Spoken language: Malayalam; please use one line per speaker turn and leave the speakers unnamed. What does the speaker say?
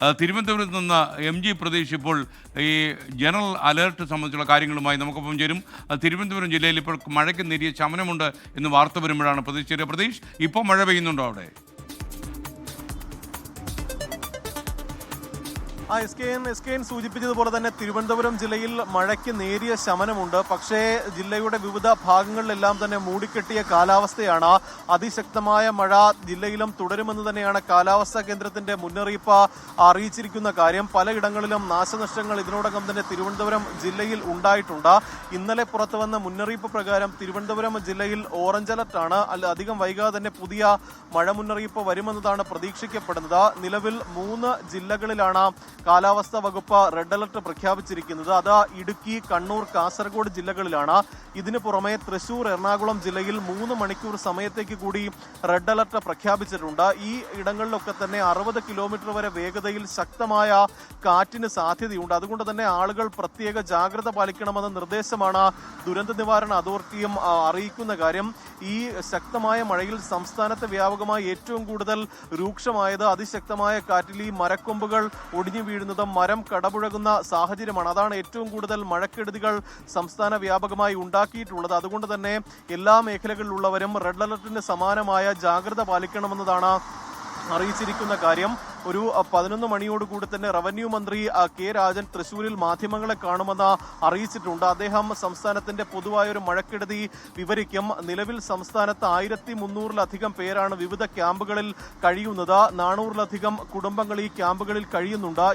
തിരുവനന്തപുരത്ത് നിന്ന് MG പ്രതീഷ് ഇപ്പോൾ ഈ ജനറൽ അലേർട്ട് സംബന്ധിച്ചുള്ള കാര്യങ്ങളുമായി നമുക്കൊപ്പം ചേരും. തിരുവനന്തപുരം ജില്ലയിൽ ഇപ്പോൾ മഴയ്ക്ക് നേരിയ ശമനമുണ്ട് എന്ന് വാർത്ത വരുമ്പോഴാണ് പ്രതീക്ഷ. പ്രതീഷ്, ഇപ്പോൾ മഴ പെയ്യുന്നുണ്ടോ അവിടെ?
എസ് കെ എൻ സൂചിപ്പിച്ചതുപോലെ തന്നെ തിരുവനന്തപുരം ജില്ലയിൽ മഴയ്ക്ക് നേരിയ ശമനമുണ്ട്. പക്ഷേ ജില്ലയുടെ വിവിധ ഭാഗങ്ങളിലെല്ലാം തന്നെ മൂടിക്കെട്ടിയ കാലാവസ്ഥയാണ്. അതിശക്തമായ മഴ ജില്ലയിലും തുടരുമെന്ന് തന്നെയാണ് കാലാവസ്ഥാ കേന്ദ്രത്തിന്റെ മുന്നറിയിപ്പ് അറിയിച്ചിരിക്കുന്ന കാര്യം. പലയിടങ്ങളിലും നാശനഷ്ടങ്ങൾ ഇതിനോടകം തന്നെ തിരുവനന്തപുരം ജില്ലയിൽ ഉണ്ടായിട്ടുണ്ട്. ഇന്നലെ പുറത്തു വന്ന മുന്നറിയിപ്പ് പ്രകാരം തിരുവനന്തപുരം ജില്ലയിൽ ഓറഞ്ച് അലർട്ടാണ്. അധികം വൈകാതെ തന്നെ പുതിയ മഴ മുന്നറിയിപ്പ് വരുമെന്നതാണ് പ്രതീക്ഷിക്കപ്പെടുന്നത്. നിലവിൽ 3 ജില്ലകളിലാണ് കാലാവസ്ഥാ വകുപ്പ് റെഡ് അലർട്ട് പ്രഖ്യാപിച്ചിരിക്കുന്നത്. അത് ഇടുക്കി, കണ്ണൂർ, കാസർഗോഡ് ജില്ലകളിലാണ്. ഇതിനു പുറമെ തൃശൂർ, എറണാകുളം ജില്ലയിൽ 3 മണിക്കൂർ സമയത്തേക്ക് കൂടി റെഡ് അലർട്ട് പ്രഖ്യാപിച്ചിട്ടുണ്ട്. ഈ ഇടങ്ങളിലൊക്കെ തന്നെ 60 കിലോമീറ്റർ വരെ വേഗതയിൽ ശക്തമായ കാറ്റിന് സാധ്യതയുണ്ട്. അതുകൊണ്ട് തന്നെ ആളുകൾ പ്രത്യേക ജാഗ്രത പാലിക്കണമെന്ന നിർദ്ദേശമാണ് ദുരന്ത നിവാരണ അതോറിറ്റിയും അറിയിക്കുന്ന കാര്യം. ഈ ശക്തമായ മഴയിൽ സംസ്ഥാനത്ത് വ്യാപകമായി ഏറ്റവും കൂടുതൽ രൂക്ഷമായത് അതിശക്തമായ കാറ്റിൽ ഈ മരക്കൊമ്പുകൾ ഒടിഞ്ഞു വീഴുന്നതും മരം കടപുഴകുന്ന സാഹചര്യമാണ്. അതാണ് ഏറ്റവും കൂടുതൽ മഴക്കെടുതികൾ സംസ്ഥാന വ്യാപകമായി ഉണ്ടാക്കിയിട്ടുള്ളത്. അതുകൊണ്ട് തന്നെ എല്ലാ മേഖലകളിലുള്ളവരും റെഡ് അലർട്ടിന് സമാനമായ ജാഗ്രത പാലിക്കണമെന്നതാണ് അറിയിച്ചിരിക്കുന്ന കാര്യം. ഒരു 11 മണിയോടുകൂടി തന്നെ റവന്യൂ മന്ത്രി കെ രാജൻ തൃശൂരിൽ മാധ്യമങ്ങളെ കാണുമെന്ന് അറിയിച്ചിട്ടുണ്ട്. അദ്ദേഹം സംസ്ഥാനത്തിന്റെ പൊതുവായ ഒരു മഴക്കെടുതി വിവരിക്കും. നിലവിൽ സംസ്ഥാനത്ത് 1300-ലധികം പേരാണ് വിവിധ ക്യാമ്പുകളിൽ കഴിയുന്നത്. 400-ലധികം കുടുംബങ്ങൾ ഈ ക്യാമ്പുകളിൽ കഴിയുന്നുണ്ട്.